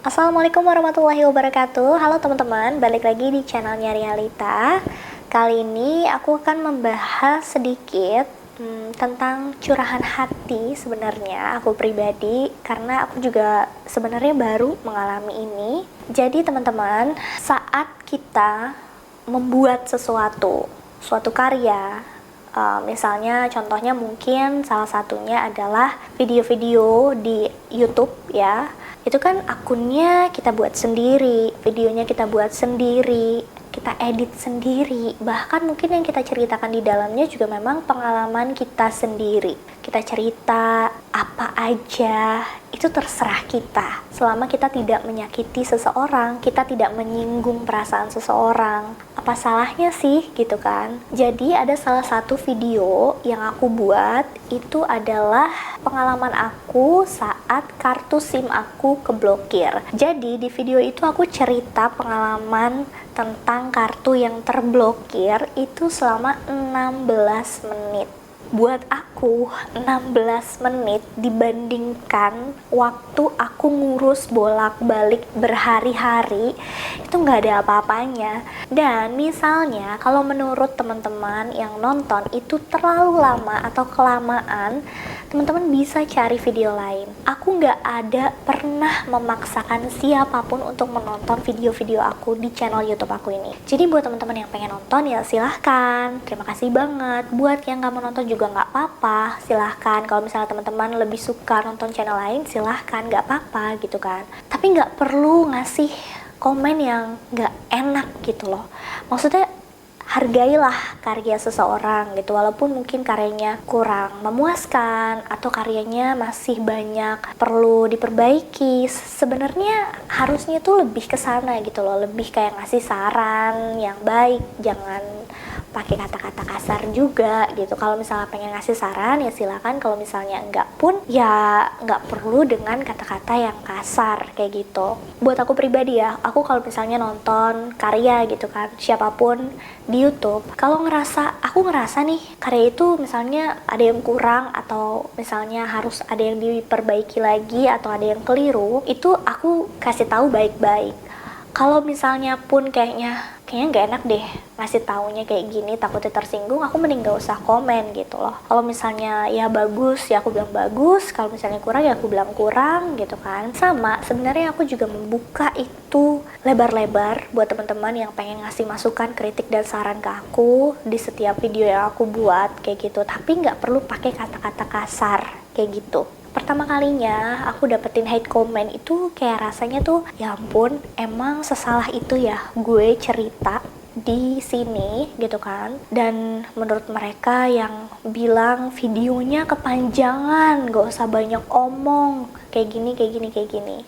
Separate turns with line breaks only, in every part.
Assalamualaikum warahmatullahi wabarakatuh. Halo teman-teman, balik lagi di channelnya Realita. Kali ini aku akan membahas sedikit tentang curahan hati sebenarnya aku pribadi, karena aku juga sebenarnya baru mengalami ini. Jadi teman-teman, saat kita membuat suatu karya, misalnya contohnya mungkin salah satunya adalah video-video di YouTube ya, itu kan akunnya kita buat sendiri, videonya kita buat sendiri, kita edit sendiri, bahkan mungkin yang kita ceritakan di dalamnya juga memang pengalaman kita sendiri. Kita cerita apa aja, itu terserah kita. Selama kita tidak menyakiti seseorang, kita tidak menyinggung perasaan seseorang, apa salahnya sih gitu kan. Jadi ada salah satu video yang aku buat, itu adalah pengalaman aku saat kartu SIM aku keblokir. Jadi di video itu aku cerita pengalaman tentang kartu yang terblokir itu selama 16 menit. Buat aku 16 menit dibandingkan waktu aku ngurus bolak-balik berhari-hari, itu nggak ada apa-apanya. Dan misalnya kalau menurut teman-teman yang nonton itu terlalu lama atau kelamaan, teman-teman bisa cari video lain. Aku nggak ada pernah memaksakan siapapun untuk menonton video-video aku di channel YouTube aku ini. Jadi buat teman-teman yang pengen nonton ya silahkan, terima kasih banget. Buat yang nggak mau nonton juga nggak apa-apa, silahkan. Kalau misalnya teman-teman lebih suka nonton channel lain, silahkan, nggak apa-apa gitu kan. Tapi nggak perlu ngasih komen yang nggak enak gitu loh. Maksudnya hargailah karya seseorang gitu, walaupun mungkin karyanya kurang memuaskan atau karyanya masih banyak perlu diperbaiki. Sebenarnya harusnya tuh lebih ke sana gitu loh, lebih kayak ngasih saran yang baik, jangan pakai kata-kata kasar juga gitu. Kalau misalnya pengen ngasih saran ya silakan, kalau misalnya enggak pun ya nggak perlu dengan kata-kata yang kasar kayak gitu. Buat aku pribadi ya, aku kalau misalnya nonton karya gitu kan, siapapun di YouTube, kalau aku ngerasa nih karya itu misalnya ada yang kurang atau misalnya harus ada yang diperbaiki lagi atau ada yang keliru, itu aku kasih tahu baik-baik. Kalau misalnya pun kayaknya nggak enak deh ngasih taunya kayak gini, takutnya tersinggung, aku mending gak usah komen gitu loh. Kalau misalnya ya bagus ya aku bilang bagus, kalau misalnya kurang ya aku bilang kurang gitu kan. Sama sebenarnya aku juga membuka itu lebar-lebar buat teman-teman yang pengen ngasih masukan, kritik dan saran ke aku di setiap video yang aku buat kayak gitu, tapi nggak perlu pakai kata-kata kasar kayak gitu. Pertama kalinya aku dapetin hate comment itu kayak rasanya tuh ya ampun, emang sesalah itu ya gue cerita di sini gitu kan. Dan menurut mereka yang bilang videonya kepanjangan, gak usah banyak omong, kayak gini.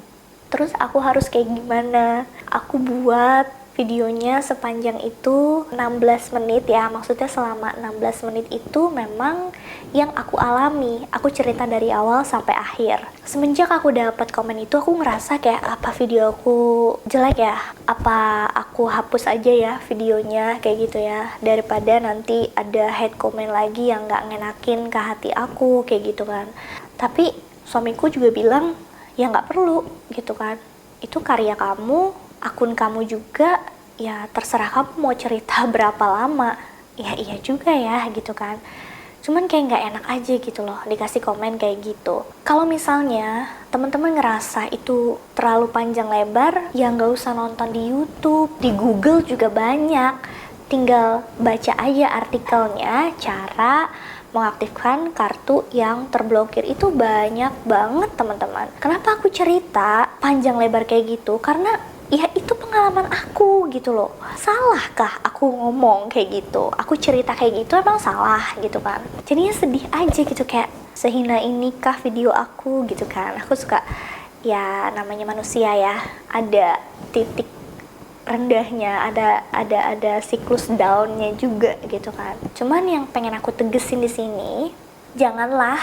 Terus aku harus kayak gimana? Aku buat videonya sepanjang itu 16 menit ya, maksudnya selama 16 menit itu memang yang aku alami, aku cerita dari awal sampai akhir. Semenjak aku dapat komen itu, aku ngerasa kayak apa video aku jelek ya, apa aku hapus aja ya videonya kayak gitu ya, daripada nanti ada hate comment lagi yang gak ngenakin ke hati aku kayak gitu kan. Tapi suamiku juga bilang ya gak perlu gitu kan, itu karya kamu, akun kamu juga, ya terserah kamu mau cerita berapa lama. Ya iya juga ya gitu kan. Cuman kayak nggak enak aja gitu loh dikasih komen kayak gitu. Kalau misalnya teman-teman ngerasa itu terlalu panjang lebar, ya nggak usah nonton di YouTube, di Google juga banyak. Tinggal baca aja artikelnya, cara mengaktifkan kartu yang terblokir itu banyak banget teman-teman. Kenapa aku cerita panjang lebar kayak gitu? Karena ya itu pengalaman aku gitu loh. Salahkah aku ngomong kayak gitu? Aku cerita kayak gitu emang salah gitu kan? Jadinya sedih aja gitu, kayak sehina inikah video aku gitu kan. Aku suka, ya namanya manusia ya, ada titik rendahnya, ada siklus downnya juga gitu kan. Cuman yang pengen aku tegesin di sini, janganlah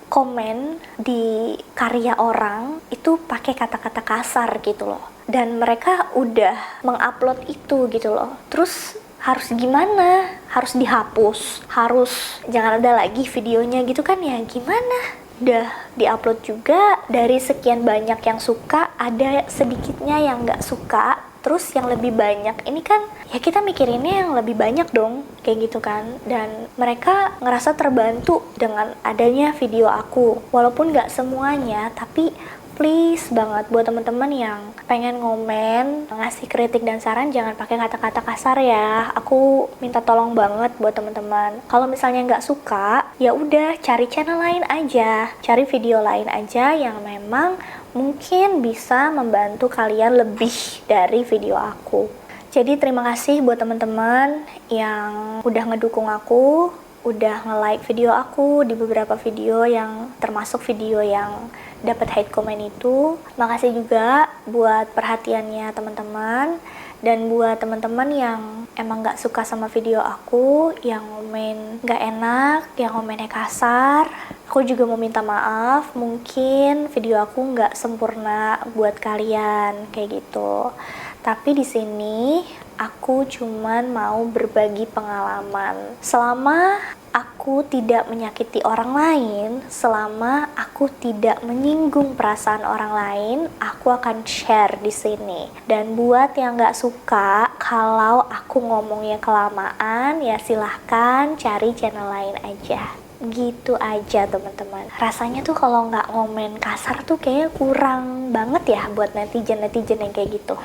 komen di karya orang itu pakai kata-kata kasar gitu loh. Dan mereka udah mengupload itu gitu loh. Terus harus gimana, harus dihapus, harus jangan ada lagi videonya gitu kan ya, gimana? Udah diupload juga, dari sekian banyak yang suka ada sedikitnya yang nggak suka, terus yang lebih banyak ini kan ya kita mikirinnya yang lebih banyak dong, kayak gitu kan. Dan mereka ngerasa terbantu dengan adanya video aku, walaupun nggak semuanya, tapi please banget buat teman-teman yang pengen ngomen, ngasih kritik dan saran, jangan pakai kata-kata kasar ya. Aku minta tolong banget buat teman-teman. Kalau misalnya nggak suka, ya udah cari channel lain aja, cari video lain aja yang memang mungkin bisa membantu kalian lebih dari video aku. Jadi terima kasih buat teman-teman yang udah ngedukung aku, udah nge-like video aku di beberapa video yang termasuk video yang dapat hate comment itu. Makasih juga buat perhatiannya teman-teman, dan buat teman-teman yang emang gak suka sama video aku, yang komen gak enak, yang komennya kasar, aku juga mau minta maaf. Mungkin video aku gak sempurna buat kalian kayak gitu, tapi di sini aku cuman mau berbagi pengalaman. Selama aku tidak menyakiti orang lain, selama aku tidak menyinggung perasaan orang lain, aku akan share di sini. Dan buat yang nggak suka kalau aku ngomongnya kelamaan, ya silahkan cari channel lain aja. Gitu aja teman-teman. Rasanya tuh kalau nggak ngomen kasar tuh kayaknya kurang banget ya buat netizen-netizen yang kayak gitu.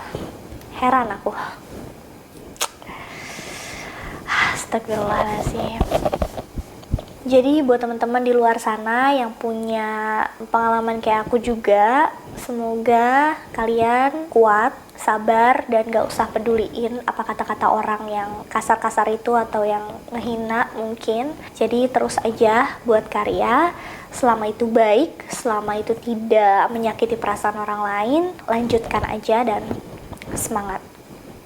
Heran aku. Astagfirullahaladzim. Jadi buat teman-teman di luar sana yang punya pengalaman kayak aku juga, semoga kalian kuat, sabar, dan gak usah peduliin apa kata-kata orang yang kasar-kasar itu atau yang ngehina mungkin. Jadi terus aja buat karya, selama itu baik, selama itu tidak menyakiti perasaan orang lain, lanjutkan aja dan semangat.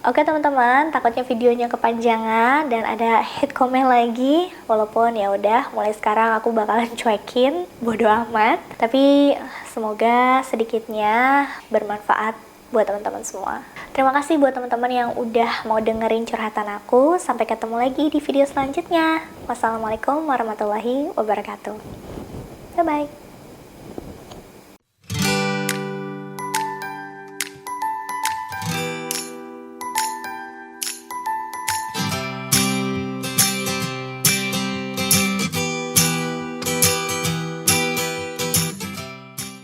Oke teman-teman, takutnya videonya kepanjangan dan ada hate comment lagi. Walaupun ya udah, mulai sekarang aku bakalan cuekin, bodo amat. Tapi semoga sedikitnya bermanfaat buat teman-teman semua. Terima kasih buat teman-teman yang udah mau dengerin curhatan aku. Sampai ketemu lagi di video selanjutnya. Wassalamualaikum warahmatullahi wabarakatuh. Bye-bye.